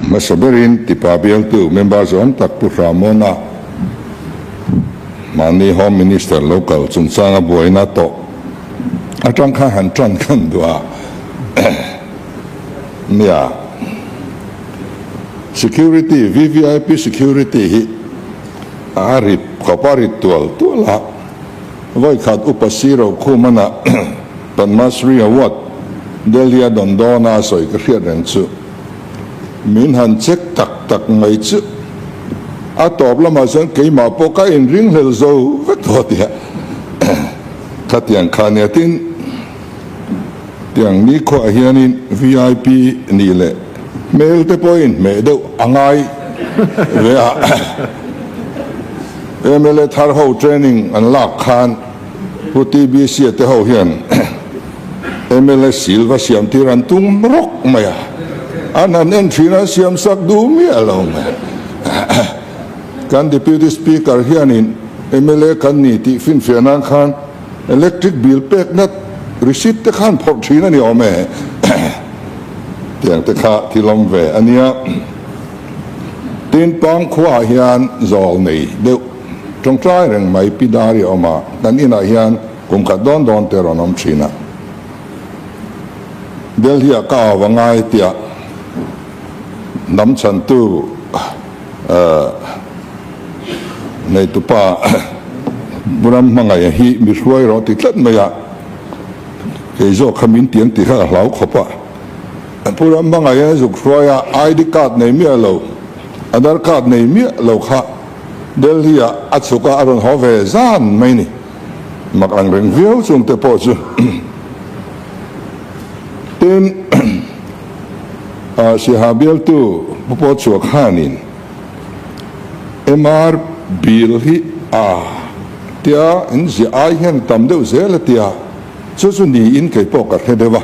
masaberin tipabiang tu members on tak puramona mani home minister local chungchanga boina to atang kha han tran kan dua nia security VVIP security hi arip kaparit tuala vai khat upasiro khumana panmasri awat delia dondona soi kriat reng chu min han check tak ngai chu a top lama san ke ma poka in ring hel zo vek ho tia khatiang khania tin tiang ni kho hianin VIP ni le mail te point me do angai ve a MLA thar ho training an lak khan puti BC te ho hian MLA silva siam tiran tung rok maya anan entry na siam sak du mi along kan deputy speaker hianin MLA kan ni ti fin fianan khan electric bill pek na receipt te khan phok thina ni ome tiang te kha tilom ve ania tin pang khwa hian zol nei de trong trai reng mai pidari oma dan ina hian kum ka don teronom china del hi ka wangai tia nam chan tu nei tu pa buram mangai hi mi hruai ro ti tlat maya ke zo khamin tiang ti kha hlau khopa buram mangai zu hruaya ID card nei mi alo Aadhaar card nei mi lo kha del hi atsuka aron hove zan mai ni mak ang reng viau chung te po chu tin si habial tu po chu khanin MR bill hi tia in si ai hian tam deuh zel tia chu ni in ke po ka hedewa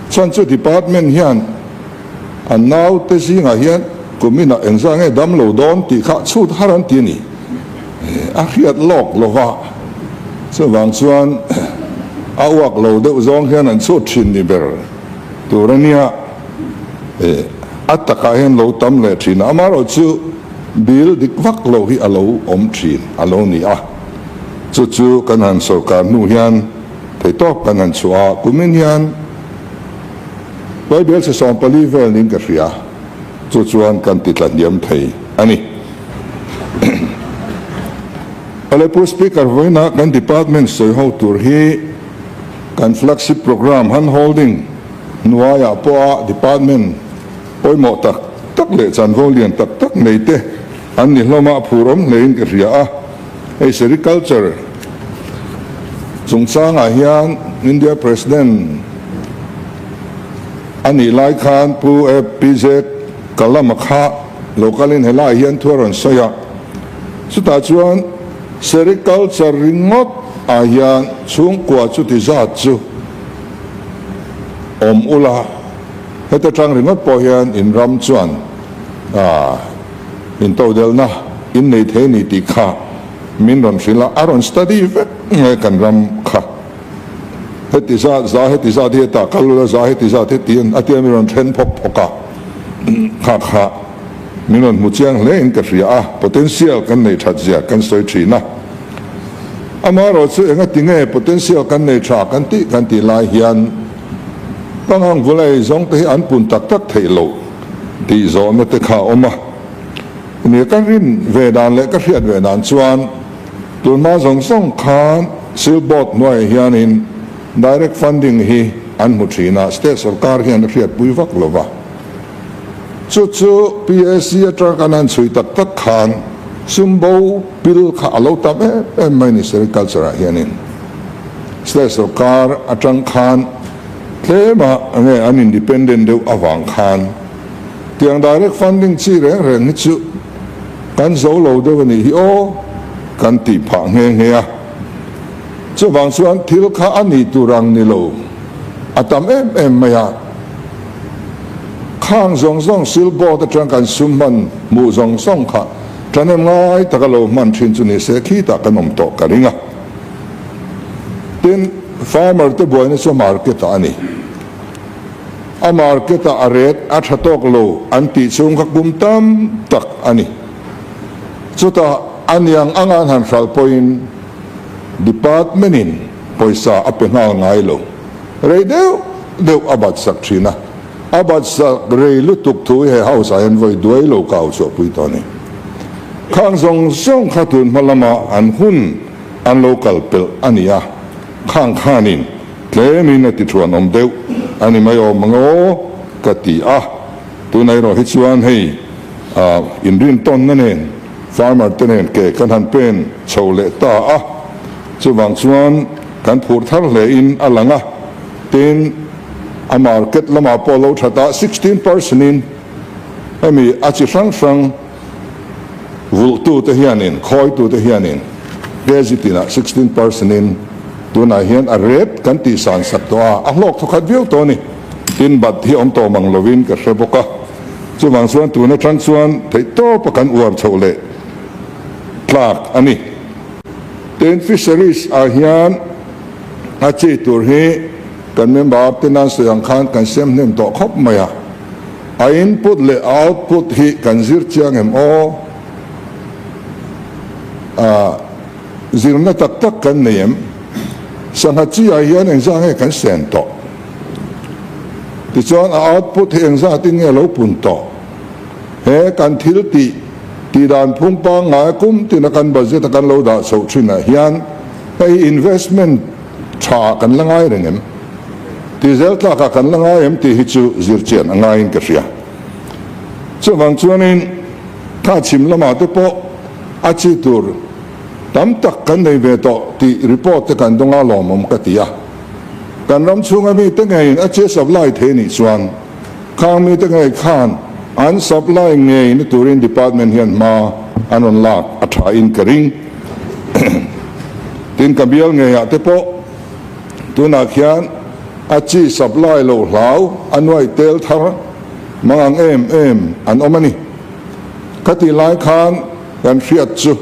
chan chu department hian an nau te si nga hian kumina engzang e dam lo don ti kha chut haran ti ni a khiat lok lova so wang chuan awak lo de zong hian an chut thin ni ber turania ataka hen lo tam le thin amaro chu bil dik vak lo hi alo om thin alo ni chu kan han sarkar nu hian thei top kan han chua kumin hian bible se som pali vel ning ka ria chuan kan titlan yam thei ani alepo speaker voina kan department soi ho tur hi kan flagship program han holding nuaya po department poimo tak le chan volian tak nei te an ni hloma phurom lein ka ria agriculture chungchanga hian India president ani lai khan pu PZ kalam kha localin hela hian thuaron soya chuta chuan sericulture ringot hian chung kwa chu ti za chu om ula heta tang ringot po hian in ram chuan in to del na in nei the ni ti kha min ron sila aron study ve kan ram kha heti za de ta kalula za heti za the tin atiam ron then phoka kha minon muchiang lein ka ria potential kan nei thajia kan soi thina amaro chu enga tinge potential kan nei tha kan ti lai hian pangang vulai zong te an pun tak theilo ti zo na te kha oma ni kan rin ve dan le ka riat ve dan chuan tunma zong song khan silbot noi hianin direct funding hi an muthina state sarkar hian riat puiwak lova chu PSC atakanan chui tak khan sumbo pil kha alo tam ministry culture hianin state sarkar atang khan tlema nge an independent de awang khan tiang direct funding chi reng ni chu kan zo lo de ni hi kan ti pha nge ya chu wang chuan thil kha ani turang ni lo atam maya khang zong silbo ta tang kan summan mu zong song kha tanem ngai takalo man thin chu ni se khi ta kanom to karinga tin farmer te boy ni so market ani a market a ret athatok lo anti chung ka kumtam tak ani chuta anyang angan han hral point department in poisa apenga ngai lo rei deu abat sak thina abat sak rei lutuk thu he house an voi duai lo kau so pui to ni khang zong zong khatun malama an hun an local pel ania khang khanin tlemin ati thuan om deu ani mai o mango kati tunai ro hi chuan hei in rin ton na nen farmer tenen ke kan han pen chole ta chuwang chuan kan phur thar le in alanga tin a market lama polo thata 16% in ami achi sang vul tu te hianin khoi tu te hianin rezitina 16% in tunai hian a red kan ti san sak to a hlok thokhat viu to ni tin bat hi om to mang lovin ka hrepoka chuwang chuan tuna tang chuan thei to pakan uar chole tlak ani ten fisheries a hian a chi tur hi kan member tenan soyang khan kan sem nem to khop maya a input le output hi kan zir chiang em o zirna tak tak kan nem sangha chi a hian eng zang he kan sen to ti chuan a output he eng za tin nge lo pun to he kan thil ti dan phung pa ngai kum tin kan budget kan lo da so thina hian hei investment tha kan langai rengem ti zel ta ka kan langai em ti hi chu zir chen angai in ka ria chuwang chuanin tha chim lama te po a chi tur tam tak kan nei ve to ti report te kan donga lomom ka tia kan ram chunga mi te ngai a che supply the ni chuan khang mi te ngai khan an supply ngai ni turin department hian ma anon lak a tha in karing tin kabial ngai ya te po tuna khian a chi supply lo hlau anwai tel thar mangang em an omani kati lai khan kan fiat chu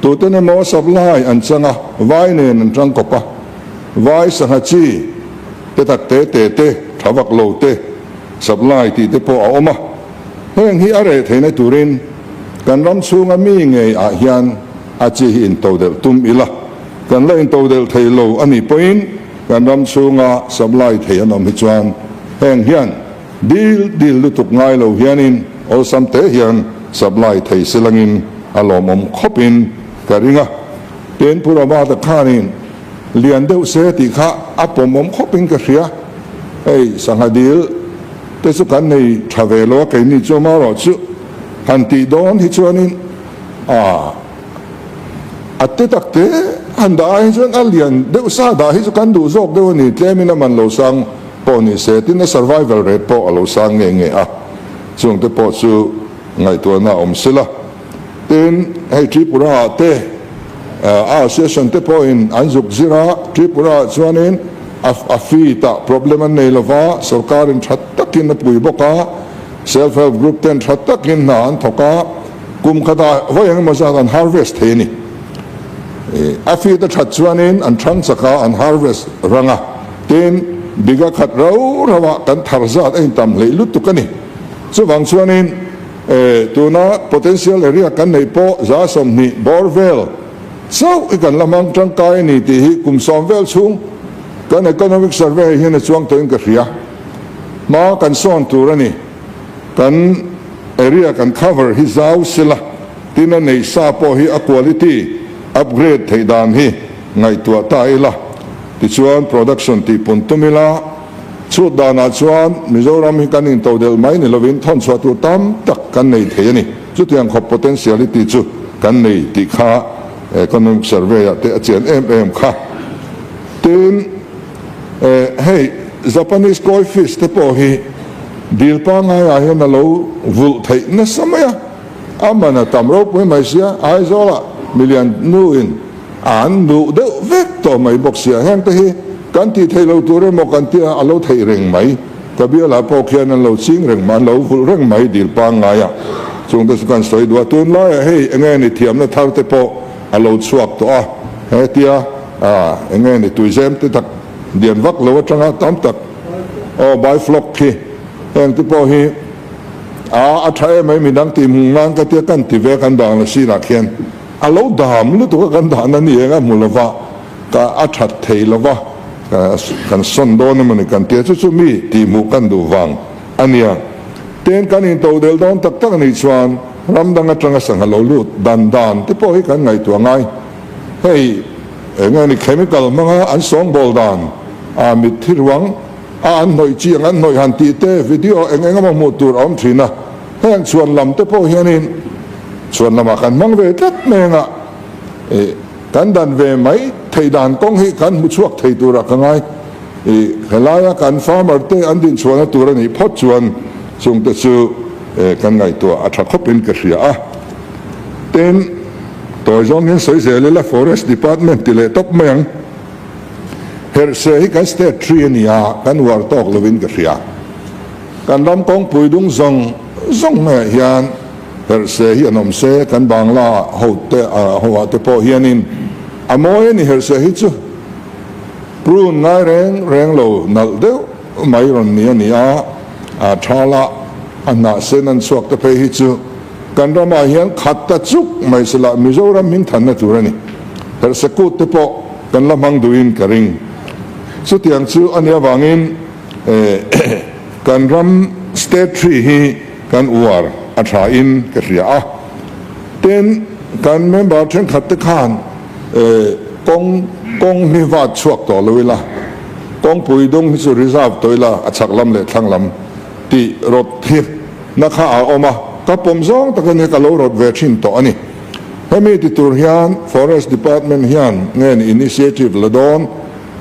tu te ne mo supply an changa vai ne an tang kopa vai sanga chi te tak te thawak lo te supply ti te po a oma heng hi are theina turin kan ram chunga mi nge a hian a chi hi in to del tum ila kan la in to del thei lo ani point kan ram chunga supply thei anom hi chuan heng hian dil lu tuk ngai lo hianin ol sam te hian supply thei silangin alomom khopin karinga pen pura ba ta khanin lian deuh se ti kha apomom khopin ka ria ei sanghadil te su kan nei thavelo ke ni choma ro chu han ti don hi chuanin atte takte han da hi chuan alian deuh sa da hi chu kan du zok deuh ni tlemina man lo sang po ni se tin a survival rate po alo sang nge chung te po chu ngai to na om sila tin hei tripura te association te po in anzuk zira tripura chuanin a fi ta problem an nei lova sarkar in that takin na pui boka self help group ten that takin na an thoka kum khata voyang ma sa an harvest he ni a fi ta that chuanin an thang chaka an harvest ranga tin biga khat ro rawa kan tharzat ein tam le lut tukani chuwang chuanin tuna potential area kan nei po za som ni borvel so ikan lamang tangkai ni ti hi kum somvel chung kan economic survey hian chuang to in ka ria ma kan son turani kan area kan cover hi zau sila tina nei sa po hi a quality upgrade theidan hi ngai tua ta ila ti chuan production ti puntumila chu dana chuan mizoram hi kan in to del mai ni lovin thon chwa tu tam tak kan nei thei ni chu tiang khop potentiality chu kan nei ti kha economic survey te achen em kha tin hey Japanese koi fish te po hi dil pa nga ya hian lo vul thei na samaya amana tamro pui mai sia ai zola million nu in an nu de vek to mai bok sia hang te hi kan ti thei lo tur mo kan ti a lo thei reng mai kabia la po khian an lo ching reng man lo vul reng mai dil pa nga ya chung te kan soi dua tun la hey nge ni thiam na thar te po a lo chuak to he tia nge ni tuizem te tak dian vak lo atanga tam tak o by flock ki heng te po hi a thai mai mi dang ti ngang ka te kan ti ve kan dang la si ra khian a lo dam lu tu kan dan na ni nga mulava ka a that thei lova kan son do na man kan te chu mi ti mu kan du wang ania ten kan in to del don tak tak ni chuan ram dang atanga sang lo lu dan te po hi kan ngai tu ngai hei ngai ni chemical manga an song bol dan a mi thirwang an noi chi an noi han ti te video engama mo tur om thina heng chuan lam te po hianin chuan lama kan mang ve tat menga kan dan ve mai thei dan kong hi kan mu chuak thei tur ka ngai helaya kan farmer te an din chuan tur ani phot chuan chung te chu kan ngai to a tha khopin ka ria a ten toy zong hen soi se le forest department ti le top meng her se hi kan state tree ania kan war tok lovin ka ria kan ram kong pui dung zong me hian her se hi anom se kan bangla ho te ho te po hianin amoy ni her se hi chu prun ngai reng lo nal deu mai ron ni ania a thala anna senan suak te pe hi chu kan rama hian khat ta chuk mai sala mizoram min than na turani her se ku te po kan lamang duin ka ring chu tiang chu ania wangin kan ram state tree hi kan uar a tha in ka ria a ten kan member chen khat te khan kong ni wat chuak to loila kong pui dong hi chu reserve toila a chak lam le thlang lam ti rot thi na kha a oma ka pom zong ta kan ka lo rot ve thin to ani hemi ti tur hian forest department hian ngen initiative ladon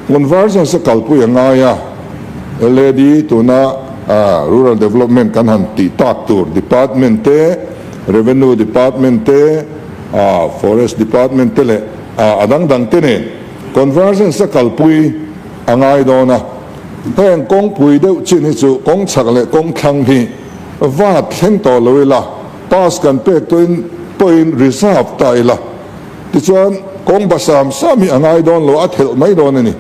conversion sa kalpu anga ya lady tuna rural development kan han ti tak tur department te revenue department te forest department te le adang dang te ne conversion sa kalpui angai dona heng kong pui deuh chin hi chu kong chak le kong thang hi vat thleng to loila pas kan pek toin point reserve taila ti chuan kong basam sami angai don lo a thel mai don ani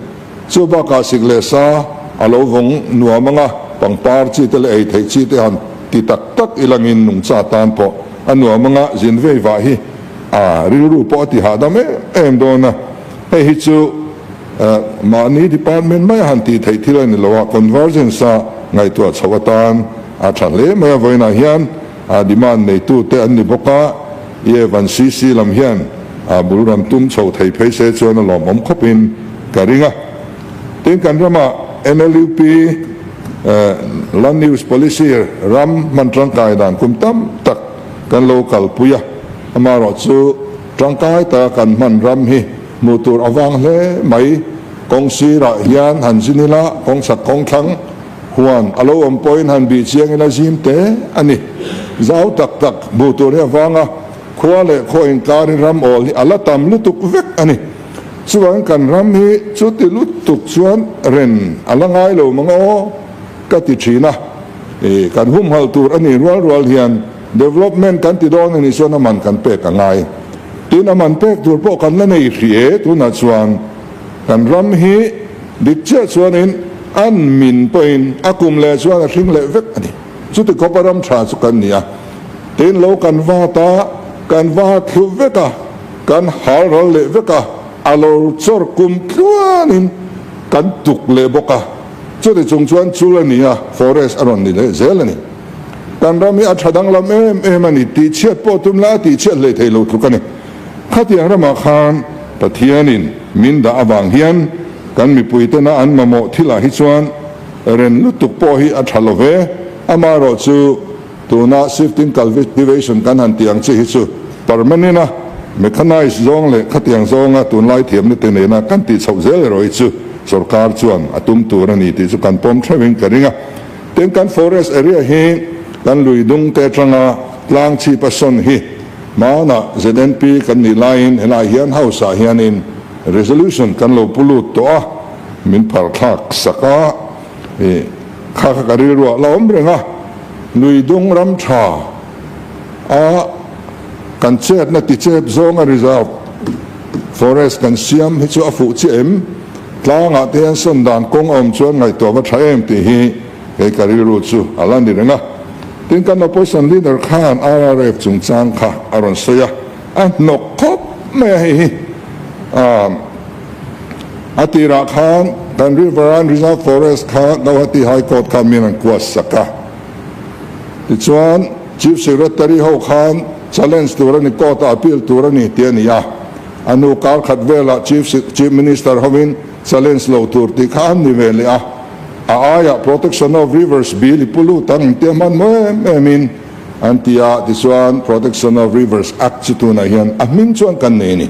chu ba ka sigle sa alo vong nuamanga pangpar chi te le ei thei chi te han ti tak tak ilangin nung cha tan po anuamanga zinve wa hi riru po ti hadame em dona hei hi chu mani department mai han ti thei thilai ni lowa conversion sa ngai tu chawatan a than le mai voina hian demand nei tu te an ni boka ye van cc lam hian bulram tum chho thei phei se chuan lom om khopin karinga tin kan rama NLUP land use policy ram mantrang kai dan kum tam tak kan local puya amaro chu trangkai ta kan man ram hi mutur awang le mai kong si ra hian han sinila kong sak kong thang huan alo om point han bi chiang ila jim te ani zau tak tak mutur he wanga khwale khoin kar ram ol ala tam lu tuk vek ani chuan kan ram hi chu ti lu tuk chuan ren alangai lo mango ka ti thina kan hum hal tur ani rual hian development kan ti don ani chuan man kan pe ka ngai tin aman pek tur po kan la nei hrie tu na chuan kan ram hi dik che chuan in an min poin akum le chuan a hring le vek ani chu ti koparam tha chu kan nia tin lo kan va ta kan va thu veka kan har rol le veka alo chor kum thuanin kan tuk le boka chu ti chung chuan chulania forest aron ni le zelani kan rami a thadang lam em ani ti chet po tum la ti chet le thei lo thu kani khati rama khan pathianin min da awang hian kan mi puitena an mamo thila hi chuan ren lu tuk po hi a thalove amaro chu tuna shifting cultivation kan han tiang chi hi chu permanent mechanized zong le khatiang zonga tun lai thiam ni tene na kan ti chho zel roi chu sarkar chuan atum tur ani ti chu kan pom threwing karinga ten kan forest area hi kan luidung te tanga tlang chi pason hi mana ZNP kan ni line ela hian house a hianin resolution kan lo pulut to a min par thak saka kha kari ro la omrenga luidung ram tha a kan chet na ti chet zonga reserve forest kan siam hi chu afu chi em tlanga te an son dan kong om chuan ngai to ba thaem ti hi ke kari ru chu alani renga tin kan opposition leader khan RRF chung chang kha aron soya an nok khop me hi atira khan kan riveran reserve forest kha Guwahati high court kha min an kuas saka tichuan chief secretary ho khan challenge turani court appeal turani tiania anu kar khatvela chief minister hovin challenge lo tur ti khan ni velia aya protection of rivers bill ipulu tang teman mo min antia tichuan protection of rivers act chutuna hian amin chuan kan nei ni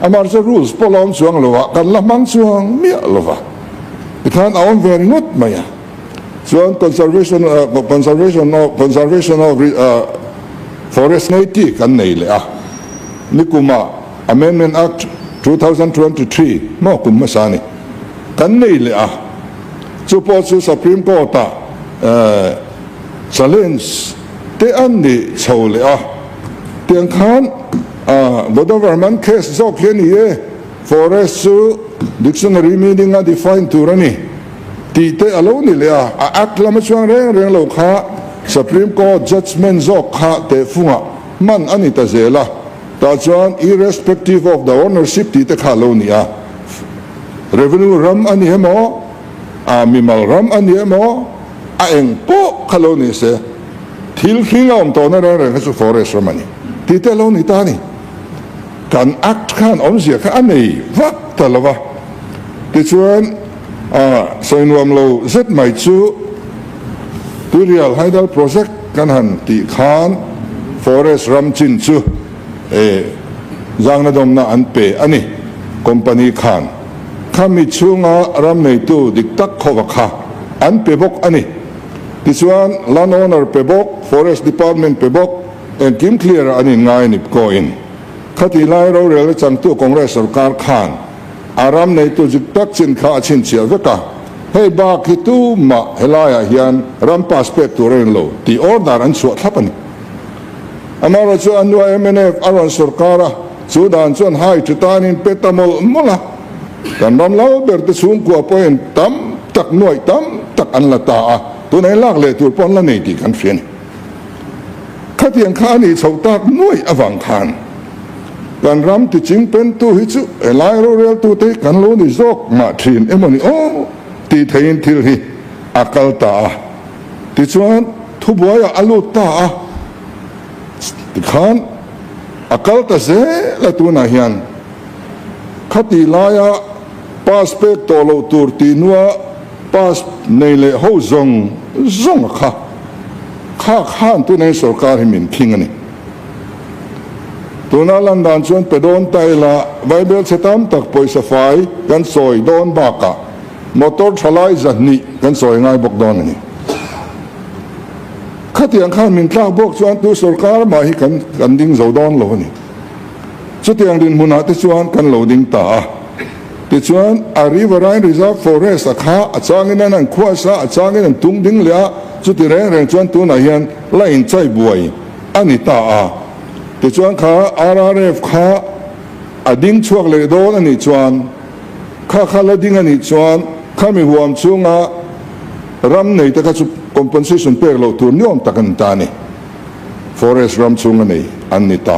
amar sa rules polom chuang lowa kan lamang chuang mia lova ikhan aon very not maya chuan conservation of forest naiti kan nei le nikuma amendment act 2023 mo kum masani kan nei le chu po chu supreme court challenge te an ni chole tiang khan government case zo khian ye forest chu dictionary meaning a define turani ti te alo ni le act lama chuang reng lo kha supreme court judgment zo kha te funga man ani ta zela ta chuan irrespective of the ownership ti te kha lo ni revenue ram ani hemo mimal ram ani mo eng po khalo ni se thil hlimawm to na re chu forest ramani ti te lo ni ta ni kan act khan om sia kha anei vak talawa ti chuan soinwam lo zet mai chu turial haidal project kan han ti khan forest ram chin chu zangna dom na an pe ani company khan kami chunga ram nei tu diktak khowa kha an pe bawk ani tichuan landowner pe bawk forest department pe bawk en kim clear ani ngai nip ko in khati lai ro rel chang tu congress sarkar khan aram nei tu diktak chin kha chin chia veka hei ba ki tu ma helaya hian ram paspect tu ren lo ti order an chu thapani amara chu anwa MNF aron sarkara sudan chuan hai chutanin petamol mola kan ram lau ber te chung ko poin tam tak noi tam tak an la ta tu nei lak le tur pon la nei ti kan fian khatiang khani chho tak noi awang khan kan ram ti ching pen tu hi chu elai ro rel tu te kan lo ni zok ma thin emoni ti thein thil hi akal ta ti chuan thu boya alu ta ti khan akal ta ze la tu na hian khati laya paspect to lo tur ti nuwa pas nei le ho zong kha khan tu nei sarkar himin king ani tuna landan chuan pedon taila bible chetam tak poisa fai kan soi don baka motor thalai zani kan soi ngai bok don ani khatiang khan min tla bok chuan tu sarkar ma hi kan ding zo don lo ani chutiang din huna te chuan kan lo ding ta ti chuan a riverine reserve forest kha achangin an khuasa achangin an tung ding lia chuti reng chuan tu na hian lain chai buai ani ta ti chuan kha RRF kha ading chuak le don ani chuan kha la ding ani chuan khami huam chunga ram nei ta ka chu compensation pek lo tur niom takan ta ni forest ram chunga nei ani ta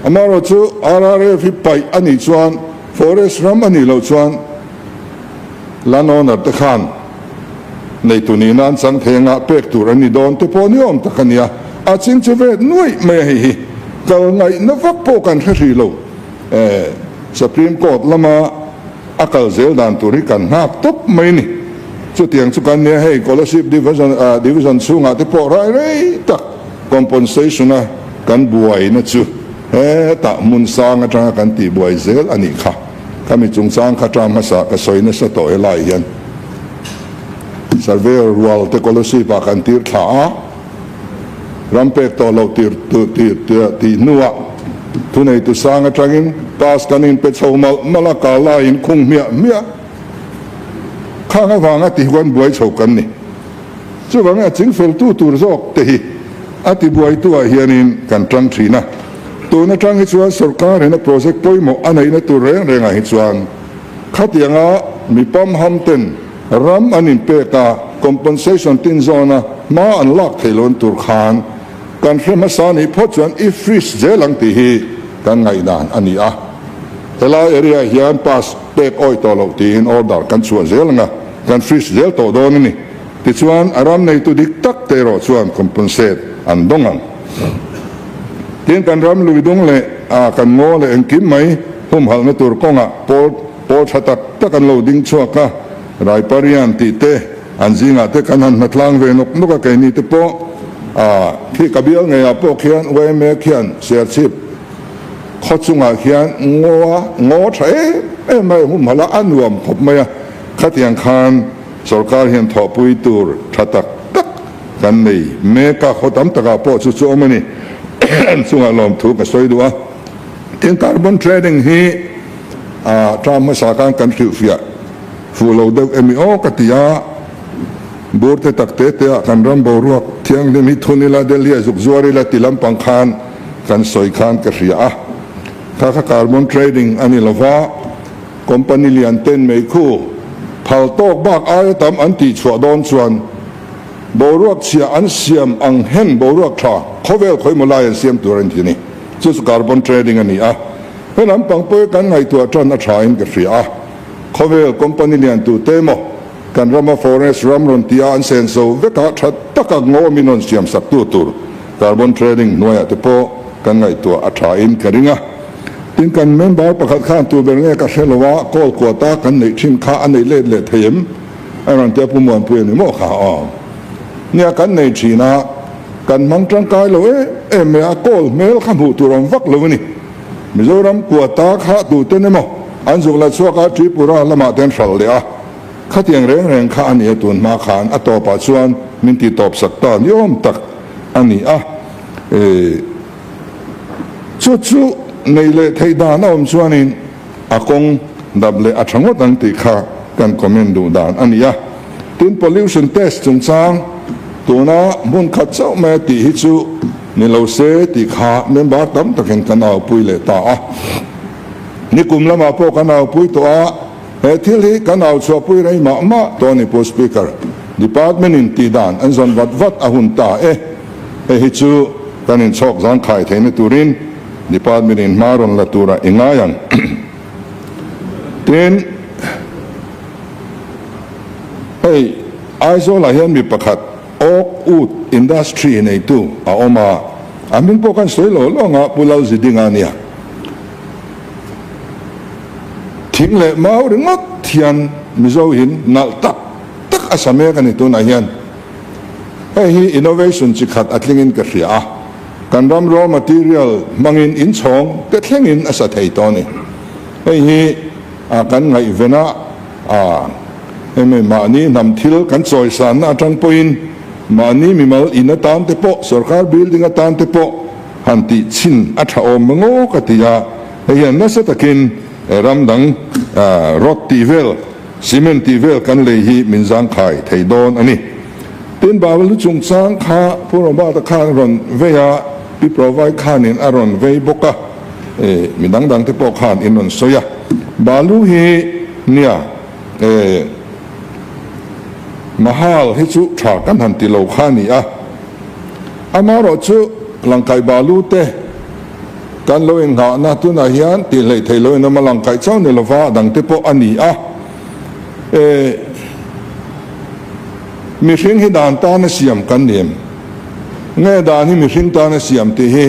amaro chu RRF hi pai ani chuan forest ram ani lo chuan landowner te khan nei tuni nan chang thenga pek tur ani don te poniom takania a ching cheve noi me hi kal ngai na vak po kan hri lo supreme court lama akal zel dan turi kan hap top mai ni chu tiang chu kan ne hei scholarship division chunga te po rai tak compensation kan buai na chu ta mun sang atanga kan ti buai zel ani kha kami chung sang kha tram sa ka soina sa to elai hian surveyor wal te kolosi pa kan tir tha rampek to lo ti nuwa tu nei tu sang atangin pas kanin pe chhomal malaka la in khung mia kha nga wanga ti hwan buai chho kan ni chu wanga ching fel tu tur zok te hi ati buai tu hianin kan tang thina tu na tang hi chuan sarkar hena project poimo anai na tu reng hi chuan khatianga mi pam hamten ram anin pe ka compensation tin zona ma unlock thailon tur khan kan hrema sani phochuan if freeze zelang ti hi kan ngai dan ani a hela area hian pass back oi to lo ti in order kan chuan zelanga kan freeze zel to don ni ti chuan aram nei tu dik tak te ro chuan compensate an dongang tin kan ram lui dong le a kan ngo le en kim mai hum hal na tur konga pol thatak takan lo ding chuaka rai parian ti te anjinga te kan han matlang ve nok noka kai ni te po khi kabial nge apo khian we me khian share chip khochunga khian ngo thae e mai hum hala anuam khop maya khatiang khan sarkar hian thopui tur thatak tak kan nei me ka khotam taka po chu chu mani chunga lom thu ka soidua tin carbon trading hi tram sa kan thriu fia fulo deuh emi o katia burte takte te kan ram boruak thiang le mi thunila delia zuk zuari la tilam pangkhan kan soi khan ka ria kha carbon trading ani lova company lian ten mei khu phal tok bak ai tam anti chwa don chuan boruak chia an siam ang hen boruak tha khovel khoi mulai siam turan thini chu carbon trading ani a helam pangpoi kan ngai tu atran a thain ka ria khovel company lian tu temo kan rama forest ramron tia an sen so veka that taka ngo minon siam sak tu tur carbon trading noya te po kan ngai tu a thain karinga tin kan member pakhat khan tu ber nge ka hrelowa kol kwata kan nei thin kha anei le theim aran te pumon pu ni mo kha o nia kan nei thina kan mang tang kai lo e me a kol mel kham hu tu rom vak lo ni mizoram kwata kha tu te ne mo an zuk la chuaka tripura lama ten hral le a khatiang reng kha ani tun ma khan atopa chuan min ti top sakta yom tak ani a chu nei le theida na om chuanin akong dable athangot ang ti kha kan comment du dan ani a tin pollution test chung chang tuna mun khat chau me ti hi chu ni lo se ti kha member tam takin kan au pui le ta a ni kum lama po kan au pui to a thil hi kan au chua pui rei ma to ni po speaker department in ti dan an zon wat a hun ta hi chu kan in chok zang khai thein turin department in maron la tura ingayang tin aizo la hian mi pakhat ok ut industry nei tu a oma amin po kan soi lo nga pulau zidinga nia thing le mau ringot thian mizo hin nal tak asame kan itu na hian hi innovation chi khat atlingin ka ria kan ram raw material mangin in chong te thlengin asa thei to ni hi kan ngai vena eme mani nam thil kan choi san atang point mani mimal in a tan te po sarkar building a tan te po hanti chin atha om ngo katia hian na sa takin ram dang rot tivel cement tivel kan le hi minjang khai thei don ani tin babal chung chang kha puro ba ta khan ron veya pi provide khan in aron vei boka midang dang te po khan in on soya balu hi nia mahal hi chu tha kan han ti lo khani a amaro chu langkai balu te kan lo in nga na tu na hian ti lei thei lo in ma langkai chau ne lova dang te po ani a mi hring hi dan ta na siam kan nem nge dan hi mi hring ta na siam te he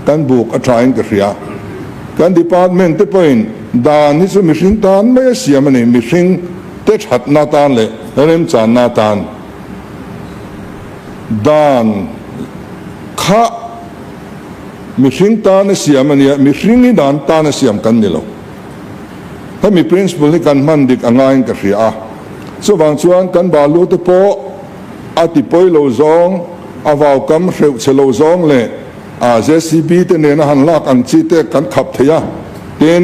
kan buk a trying ka ria kan department te point dan ni chu mi hring tan me siam ani mi hring te that na tan le rem chan na tan dan kha mi hring ta na siam ani mi hring hi dan ta na siam kan ni lo ha mi principle ni kan man dik angai ka ria so wang chuan kan balu te po ati poi lo zong awau kam hreu chelo zong le JCB te ne na han lak ang chi te kan khap theya ten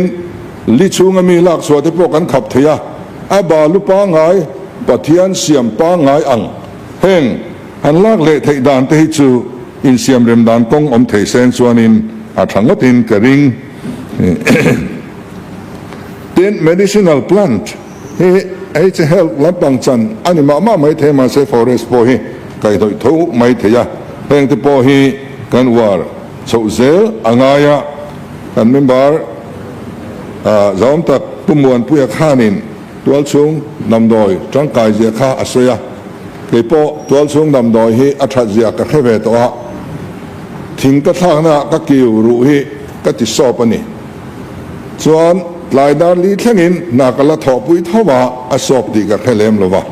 li chunga mi lak chwa te po kan khap theya a balu pa ngai pathian siam pa ngai ang heng han lak le thei dan te hi chu in siam rem dan kong om thei sen chuan in a thangotin ka ring ten medicinal plant he ấy chỉ help lampang chan anh mà mấy thế mà sẽ forest po hi cái thôi thấu mấy thế ya heng te po hi kan war so zel angaya kan member zom tak pumuan puya khanin tual chung nam doi trang kai zia kha asoya ke po tual chung nam doi hi atha zia ka kheve to ha thing ka thang na ka kiu ru hi ka ti so pani chuan lai dar li thlengin na kala tho pui thowa asop ti ka khelem lova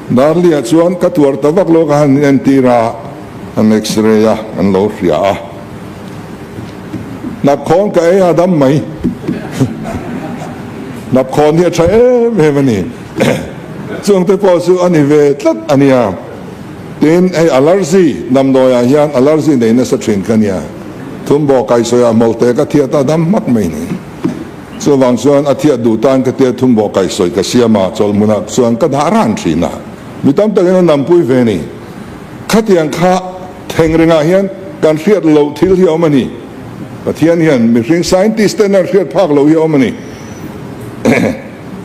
dar li chuan ka tur tawak lo ka han en tira an x-ray ya an lo ria a nap khon ka e adam mai nap khon hi tha e me mani chung te po su ani ve tlat ania tin ai allergy nam do ya hian allergy nei na sa thin kania thum bo kai soya molte ka thia ta dam mak mai ni so wang chuan a thia du tan ka te thum bo kai soi ka siama chol muna chuan ka da ran thina mi tam ta na nam pui ve ni khatiang kha theng renga hian kan riat lo thil hi omani pathian hian mi ring scientist na riat phak lo hi omani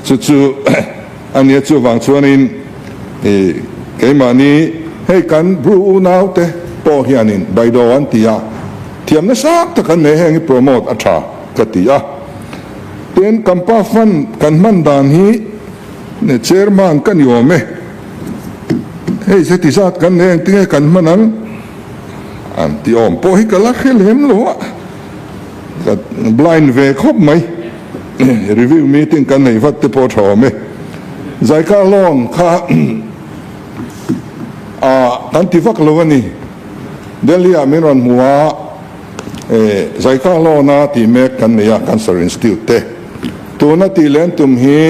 chu ania chu wang chuan in ke mani hei kan bru nau te po hianin bai do an tia thiam na sak ta kan ne heng promote atha ka tia ten kampa fan kan man dan hi ne chairman kan yo me hei se ti sat kan ne tinge kan manang an ti om po hi kala khelem lo ka blind ve khop mai review meeting kan nei vat te po tho me zai ka long kha kan ti vak lo ani delia miron muwa zai ka lo na ti me kan ya cancer institute te tu na ti len tum hi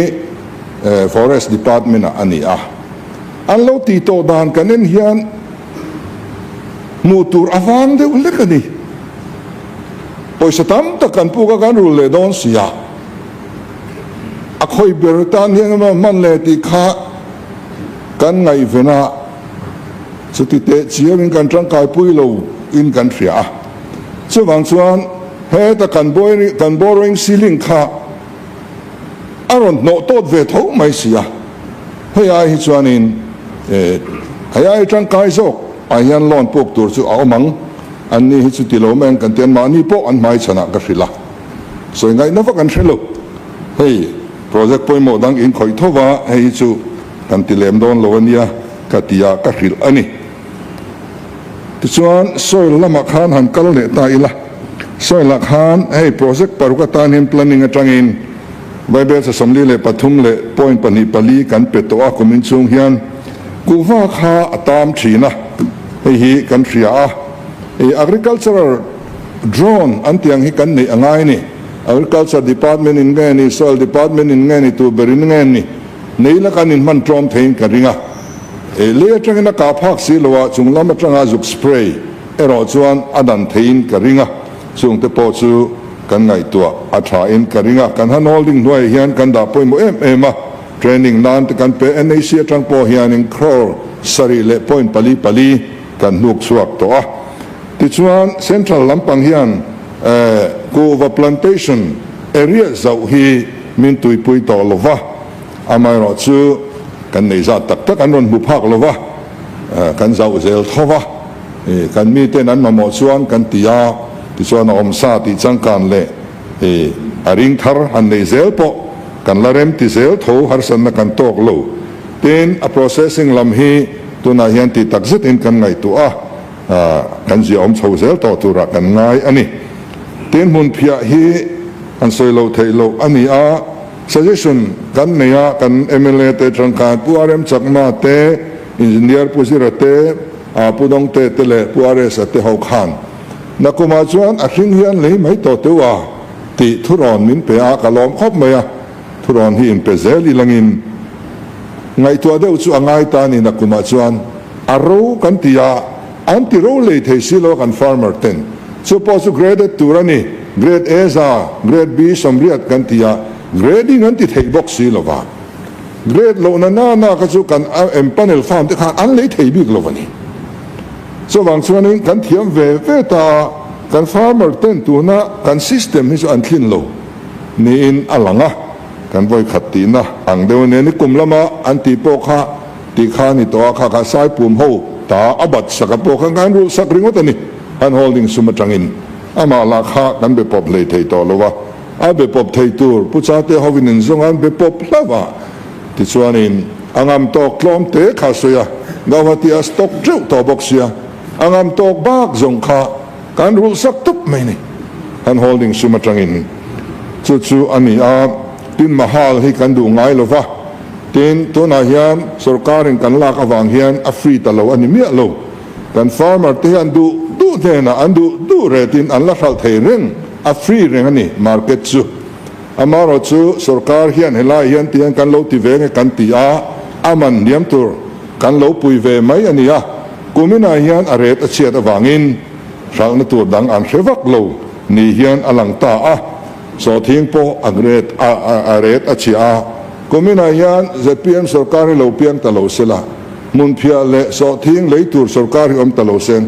forest department ani a an lo ti to dan kanen hian mutur awang de ulekani poisa tam ta kan pu ka kan ru le don sia a khoi bertan hian ma man le ti kha kan ngai vena chuti te chiang kan tang kai pui lo in kan ria chu wang chuan he ta kan borrowing ceiling kha aron no tot ve tho mai sia he ai hi chuan in ai tang kai zok ai hian lon pok tur chu a mang an ni hi chu ti lo men kan ten ma ni po an mai chana ka hrila so ngai na va kan hrelo hei project poi mo dang in khoi thowa hei chu kan ti lem don lo ania ka tia ka hril ani ti chuan soil lama khan han kal le ta ila soil la khan hei project paruka tan hin planning atangin bible sa somli le pathum le point pani pali kan peto a komin chung hian kuwa kha atam thina hi kan ria agricultural drone antiang hi kan nei angai ni agriculture department in nge ni soil department in nge ni tu berin nge ni nei la kan in man trom thein ka ringa le atangena ka phak si lowa chunglam atanga juk spray ero chuan adan thein ka ringa chung te po chu kan ngai tua atha in ka ringa kan han holding noi hian kan da poi mo em training nan te kan pe NAC atang po hian in crore sari le point pali kan nuk suak to a ti chuan central lampang hian Kuva plantation area zau hi min tui pui to lova amai ro chu kan nei za tak an ron bu phak lova kan zau zel thova kan mi ten an mamo chuan kan tia ti chuan om sa ti changkan le aring thar han nei zel po kan larem ti zel tho har san na kan tok lo ten a processing lam hi tuna hian ti takzet in kan ngai tu a kan ji om chho zel to tu ra kan ngai ani ten mun phia hi an soilo thailo ani a suggestion kan neya kan MLA te trangkan puarem chakma te engineer pusira te pudong te tele puares te ho khan nakuma chuan a hring hian lei mai to tewa ti thuron min pe a kalom khop maya thuron hi in pe zeli langin ngai to deu chu angai ta ni nakuma chuan aro kan tia anti ro le thei silo kan farmer ten suppose grade turani grade A za grade B somriat kan tia grading an ti thei box silova grade lo na ka chu kan panel farm te khan an le thei bik lovani so wang chuan kan thiam ve ta kan farmer ten tu na kan system hi chu an thlin lo ni in alanga กันไว้ขัดตีนะอังเดียวเนี่ยนี่กลุ่มละมาอันตีโปค่ะตีข้านี่ตัวข้าสายปุ่มหูตาอบัดสักโปข้างกันรู้สักริงว่าตัวนี้อันโฮลดิ้งสุมาจังอินอามาลาข้ากันไปปอบเลยไทยต่อแล้ววะอาไปปอบไทยตัวผู้ชายเตะฮาวินินซงอันไปปอบละวะที่ส่วนนี้อังอัมตอกลอมเตะข้าเสียกาวที่อัสตอกเจ้าต่อบกเสียอังอัมตอกบากซงข้ากันรู้สักทุบไม่นี่อันโฮลดิ้งสุมาจังอินจู่ๆอันนี้ตินมาฮาลให้กันดูง่ายเลยว่าตินตัวนาเฮียนสุรการกันลากอวังเฮียนอัฟรีตลอดอันนี้เมียโลกันฟาร์มที่อันดูเทนะอันดูเรตินอันละขัดเทเรื่องอัฟรีเรื่องนี้มาร์เก็ตจู่อามาเราจู่สุรการเฮียนเฮลัยเฮียนที่อันกันโลที่เวงกันตีอามันเนียมตัวกันโลปุยเวไหมอันนี้กูไม่นาเฮียนอะไรเชียดอวังอินสาวนั่ตัวดังอันเชวักโลนี่เฮียนอลังตาสอทิ้งโปอังเรตอาเรตอาชีอาก็ไม่นายยันจะเปลี่ยนสุรการเราเปลี่ยนตลอดเสละมุนเพียเละสอทิ้งเลยตัวสุรการอมตลอดเสง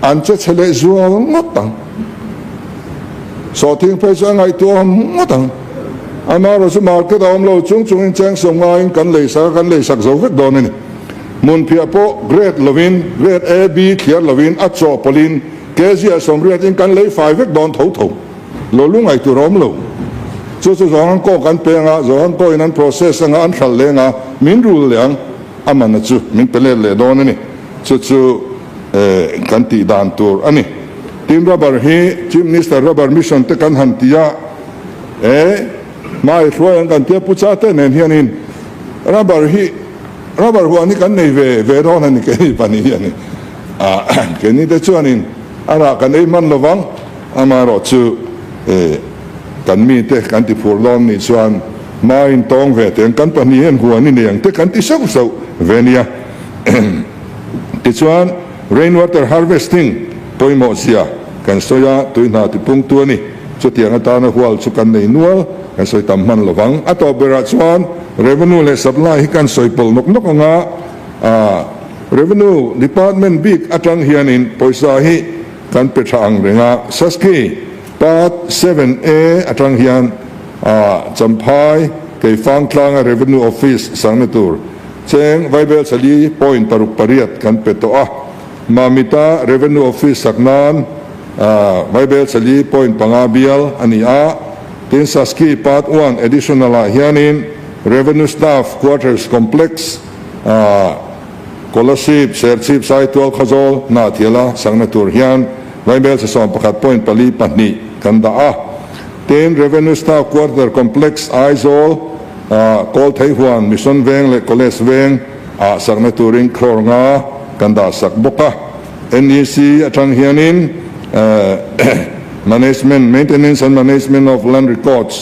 อันจะเฉลยจัวงดตังสอทิ้งไปจะไงตัวงดตังอามาเราสมาร์ทก็ตามเราจงอินแจงสมัยกันเลยสักโซเวกโดนนี่มุนเพียโปเกรดลวินเกรดเอบีเขียนลวินอัจฉริยะลินเกจิอาสมเรียนกันเลยฝ่ายเวกโดนถูเราลุงไอตัวร้อมเราจู่ๆเราก็กันเปลี่ยนเราก็อินัน process งานขัดเลยมินรู้เรื่องอามันจู่มินเปลี่ยนเลยโดนนี่จู่ๆกันตีดานตัวอันนี้ทีมรับบาร์ฮีทีมนิสต์รับบาร์มิชชั่นเตกันหันตีมาอีกช่วยกันเทียบผู้ชายเต้นเฮียนินรับบาร์หัวนี่กันในเวรอนนี่กันนี่ปนีเฮียนี่กันนี่เด็กชวนนี่อะไรกันไอ้มันระวังอามาเราจู่กันมีเตะกันที่ฟูลอนนี่ส่วนมาอินตองเวทกันปนีเห็นหัวนี่เนี่ยเตะกันที่เศร้าเวนียที่ส่วน rainwater harvesting ตัวหมดเสียกันสอยตัวหน้าที่ปุ่งตัวนี่จุดที่อันตาหัวสุกันในนัวกันสอยตำมันระวังอัตโบราณส่วน revenue และ supply กันสอยปลนกงาrevenue department big อัตรังเฮียนินปอยสาหิกันเปิดทางเรื่องสัสกีPart 7A อัตรังเฮียนจำพายเกี่ยฟังคลาง Revenue Office สังเนตูร์เชงไวเบลสลี point ปรุปริยัตกันเป็ดตัวมามิตา Revenue Office สักนานไวเบลสลี point ปังอาเบียลอันนี้ตินสัสกี Part 1 Additional เฮียนิน Revenue Staff Quarters Complex Scholarship Sership ไซต์ตัวขจรนาเทียละสังเนตูร์เฮียนไวเบลจะสอนประกาศ point ปลีปันนีกันดาทีม Revenue Staff Quarter Complex ไอโซลโกลไทฮวนมิชชันเวงและโคเลสเวงสักเนตูริงครองกันดาสักบุกNEC จังเฮียนินManagement Maintenance and Management of Land Records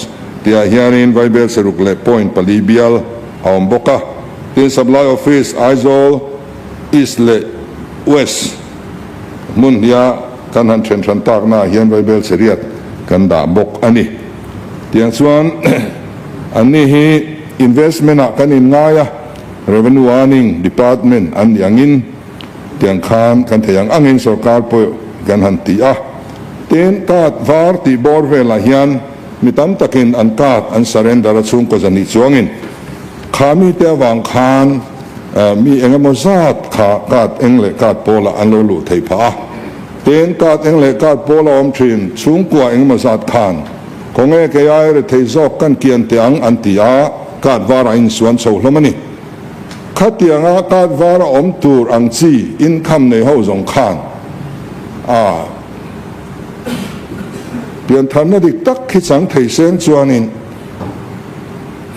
ที่เฮียนินไวเบลสรุปเลย point ปลีเบียลเอาบุกทีม Supply Office ไอโซล East และ West มุนเดียกันหันเชนชันตากนาเฮียนไวเบลเสียดกันด่าบกอันนี้เตียงส่วนอันนี้ฮี investment กันอินง่าย revenue earning department อันอย่างอินเตียงคานกันที่อย่างอังอินสุรการปกันหันตีเตียงกาดวาร์ตีบอร์เวลาเฮียนมีตั้มตะกินอันกาดอัน surrender ซุ่มก็จะนิจวงินขามีเตวังคานมีเองมซาดขากาดเองเลยกาดโปละอันโลลุเทพาเตียนกาดเองเลยกาดโปลอมชินสูงกว่าเองมาสัตคานคงเอกยายเรทจอกกันเกียนเตียงอันติยากาดวาระอินส่วนโซลมันนี่ขัดเตียงกาดวาระอมตูรอังจีอินคำในห้องสงคานเปลี่ยนทันนดิตักขิสังเทเซนส่วนนี้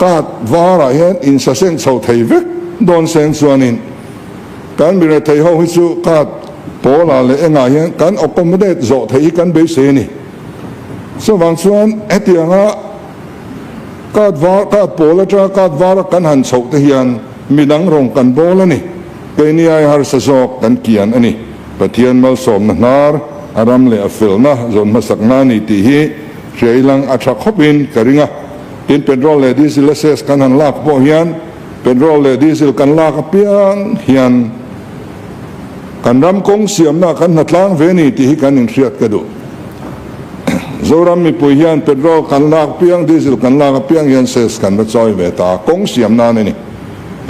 กาดวาระเห็นอินเซนโซเทวิกโดนเซนส่วนนี้การมีเรทห้องฮิสุกาดโปลาเลยเองไงกันออกมาได้โจทย์กันเบสนี่ส่วนส่วนเอติยังกาดวากาดโปลจะกาดวาระกันหันโฉกที่ยันมีดังรงกันโปลนี่เป็นยังไงฮาร์สโจกันเกียนอันนี้ปะเทียนมาสมนารอารามเลยฟิลนะจนมาสักนานี่ที่ฮีเชียลังอัชขบินกริงะเป็นโรลเลดิซิลเซสกันหันลากโปเฮียนเป็นโรลเลดิซิลกันลากเปียงเฮียนกันรำกงเสียมนะกันนัดล้างเวนีที่กันอินเสียดกระดูจ zoram mi pui hian petrol kan lak piang diesel kan lak piang hian ses kan ba choi ve ta kong siam na ni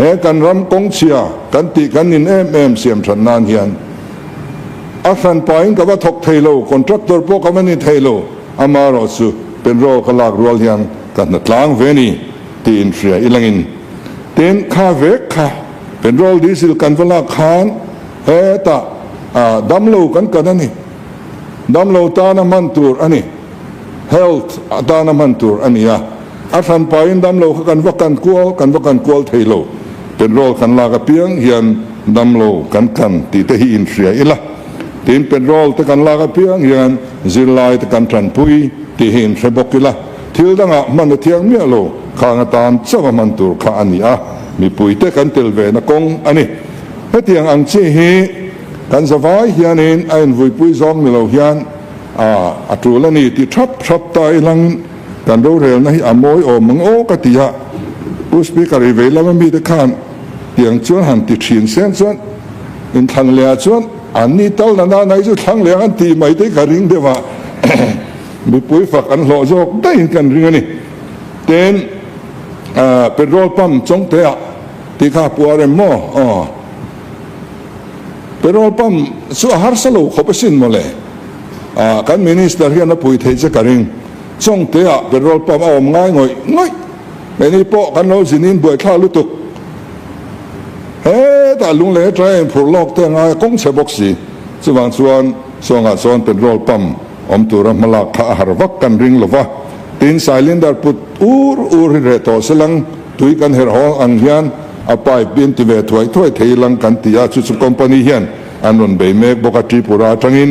he kan ram kong chia kan ti kan in em siam than nan hian a san pain ka ba thok thailo contractor po ka mani thailo amaro chu petrol ka lak rol hian kan na tlang ve ni ti in ria ilangin ten kha ve kha petrol diesel kan vala khan he ta damlo kan ani damlo ta na man tur ani health ta na man tur ani ya asan pain damlo kan vakan kual thailo petrol kan la ka piang hian damlo kan ti te hi in ria ila tin petrol te kan la ka piang hian zilai te kan tran pui ti hin sebokila thil danga man thiang mi lo khanga tan chawa man tur kha ani a mi pui te kan tel ve na kong ani hetiang ang chi hi kan zawai hianin ain vui pui zong mi lo hian a tulani ti thap tai lang kan ro rel na hi amoi o mang o ka tia u speaker i ve la mi te khan tiang chuan han ti thin sen chuan in thang le chuan an ni tal na nai chu thang le an ti mai te ka ring dewa mi pui fak an lo jok dai kan ring ani ten petrol pump chong te a ti kha puare mo petrol pump chu har salo khopasin mo le kan minister hian a pui thei che karing chong te a petrol pump om ngai ngoi meni po kan lo zinin boi thla lutuk he ta lung le train phur lok te ngai kong che boxi chuwang chuan songa chon petrol pump om tura malak kha har vak kan ring lova tin cylinder put ur re to selang tui kan her hol ang hian a pipe bin ti ve thoi theilang kan tia chu company hian anon be mek boka tripura tangin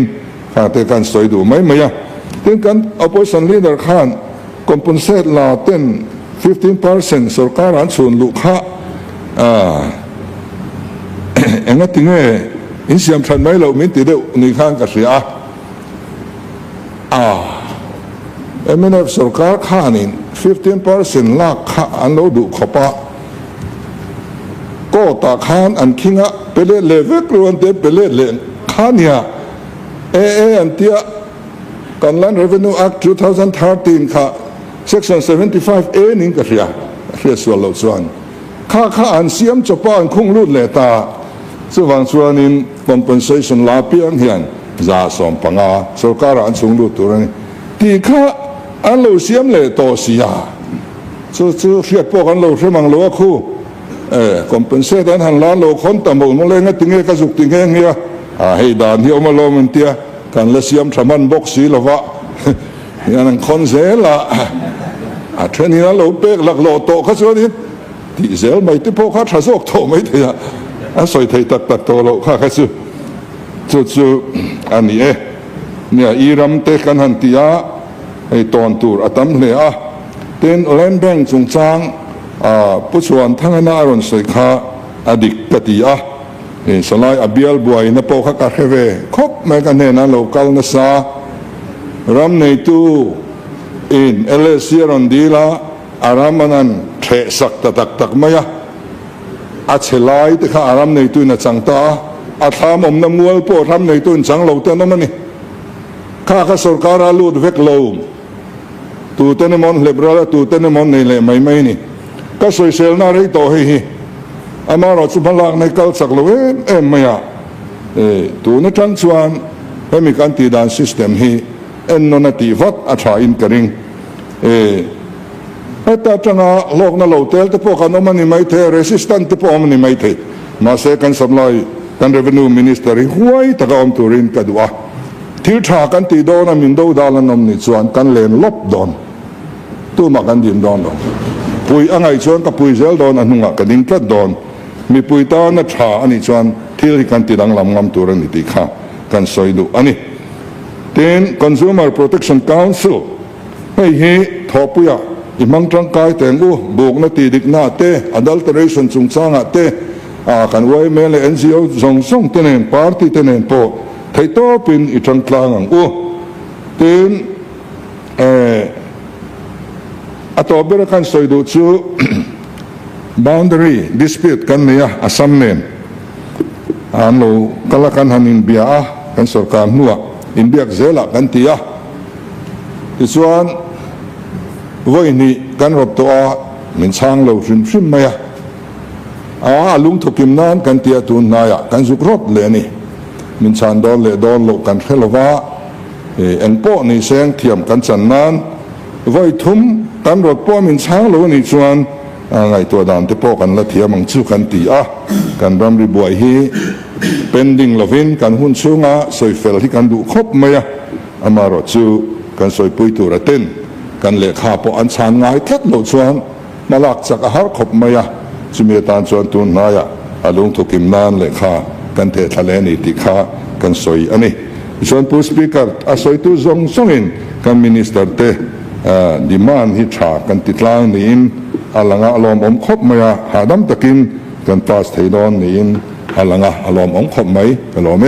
ha te kan soi du mai maya tin kan opposition leader khan compensate la 15% sarkar an chun lu kha enga tinge in siam than mai lo min ti de ni khan ka ria MNF sarkar khanin 15% la kha an lo du khopa ko ta khan an kinga pele leve kruan te pele len khania an tia Kanlan Revenue Act 2013 kha section 75A ning ka ria swalo chuan kha an siam chopa an khung lut le ta chuwang chuanin compensation la piang hian za som panga sarkar an chung lut turani ti kha an lo siam le to sia chu riat po kan lo remang lo khu compensate an han la lo khon ta mo le nga tinge ka zuk tinge ngia hei dan hi oma lo men tia kan le siam thaman box si lova yan khon zela theni na lo pek lak lo to kha chuan ti zel mai te po kha thazok to mai thia a soi thei tak to lo kha chu ani nia iram te kan han tia ei ton tur atam hle a ten land bank chung chang puchuan thangana aron soi kha adik katia salai abial buai na po kha ka kheve khop me ka ne na local na sa ram nei tu in LSC ron dila aramanan the sak tak maya a chelai te kha aram nei tu na changta a tham om na mual po ram nei tu chang lo te no mani kha sarkar lut vek lo tu tene mon lebra tu tene mon nei le mai ni ka soi sel na rei to hi amaro chu balak nei kal sak lo em maya tu na tang chuan hemi kan ti dan system hi en no na ti vat a tha in karing eta tanga lok na lo tel te po kan no mani mai the resistant te po mani mai the ma se kan samlai kan revenue minister huai ta ga om turin ka duwa thil tha kan ti do na min do dalan nom ni chuan kan len lop don tu ma kan din don lo pui angai chuan ka pui zel don anunga ka ding plat don mi pui ta na tha ani chuan thil kan ti dang lam ngam tur ani ti kha kan soi du ani ten Consumer Protection Council hei hi thopuya imang tangkai tengu buk na ti dik na te adulteration chung changa te kan wai mele NGO song tenen party tenen po thei to pin I tang tlang ang ten atobera kan soi du chu boundary dispute kan nia asamnen anlo kalakan hanin bia kan sarkar nuwa in biak zela kan tia ที่ส่วนวันนี้กันรบตัวมันช่างเราชิมไหมลุงทุกิมนั้นกันเตียตุนนายกันสุกรบเลยนี่มันช่างโดนเลยโดนโลกันเขลวะเอ็นโป้ในเสียงเทียมกันจันนั้นวันทุ่มกันรบป้อมันช่างเรานี่ส่วนไงตัวดำที่โป้กันละเทียมังชูกันตีกันรำริบวยฮีเป็นดิ่งลวินกันหุ่นสูงสวยเฟลที่กันดูครบไหมมารอจูกันสวยปุยตัวระเต้นกันเลขาปอันชานง่ายแค่โหลดส่วนมาลักจากอาหารครบไหมจุมีตานส่วนตุนนายลุงทุกิมนานเลขากันเททะเลนิติขากันสวยอันนี้ส่วนผู้สปีกเกอร์สวยตุซงอินกันมินิสเตอร์เตดิมานฮิชากันติดลางนี้อลังอารมณ์ครบไหมหาดำตะกินกันตาสเทดอนนี้อลังอารมณ์ครบไหมกันหรอไหม